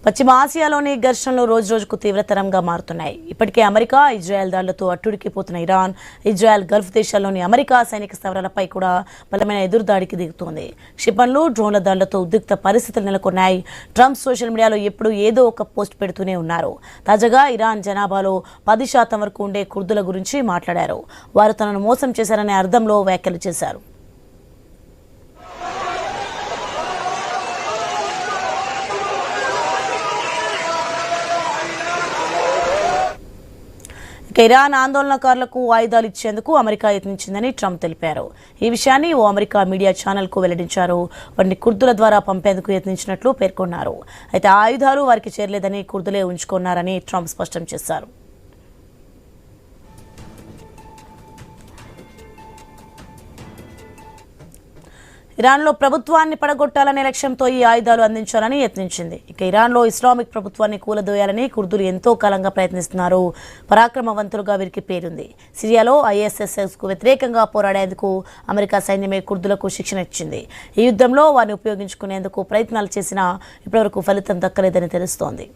పశ్చిమ ఆసియాలోని ఘర్షణలు రోజురోజుకు తీవ్రతరంగా మారుతున్నాయి. ఇప్పటికే అమెరికా, ఇజ్రాయెల్ దాడులతో అట్టుడికిపోతున్న ఇరాన్, ఇజ్రాయెల్ గల్ఫ్ దేశాల్లోని అమెరికా సైనిక స్థావరాలపై కూడా బలమైన ఎదురుదాడికి దిగుతోంది. క్షిపణులు, డ్రోన్ల దాడులతో ఉద్రిక్త పరిస్థితులు నెలకొన్నాయి. ట్రంప్ సోషల్ మీడియాలో ఎప్పుడూ ఏదో ఒక పోస్ట్ పెడుతూనే ఉన్నారు. తాజాగా ఇరాన్ జనాభాలో 10% వరకు ఉండే కుర్దుల గురించి మాట్లాడారు. వారు తనను మోసం చేశారనే అర్థంలో వ్యాఖ్యలు చేశారు. ఇరాన్ ఆందోళనకారులకు ఆయుధాలు ఇచ్చేందుకు అమెరికా యత్నించిందని ట్రంప్ తెలిపారు. ఈ విషయాన్ని ఓ అమెరికా మీడియా ఛానల్కు వెల్లడించారు. వారిని కుర్దుల ద్వారా పంపేందుకు యత్నించినట్లు పేర్కొన్నారు. అయితే ఆ ఆయుధాలు వారికి చేరలేదని, కుర్దులే ఉంచుకున్నారని ట్రంప్ స్పష్టం చేశారు. ఇరాన్లో ప్రభుత్వాన్ని పడగొట్టాలనే లక్ష్యంతో ఈ ఆయుధాలు అందించాలని యత్నించింది. ఇక ఇరాన్లో ఇస్లామిక్ ప్రభుత్వాన్ని కూలదోయాలని కుర్దులు ఎంతో కాలంగా ప్రయత్నిస్తున్నారు. పరాక్రమవంతులుగా వీరికి పేరుంది. సిరియాలో ISISకు వ్యతిరేకంగా పోరాడేందుకు అమెరికా సైన్యమే కుర్దులకు శిక్షణ ఇచ్చింది. ఈ యుద్ధంలో వారిని ఉపయోగించుకునేందుకు ప్రయత్నాలు చేసినా ఇప్పటివరకు ఫలితం దక్కలేదని తెలుస్తోంది.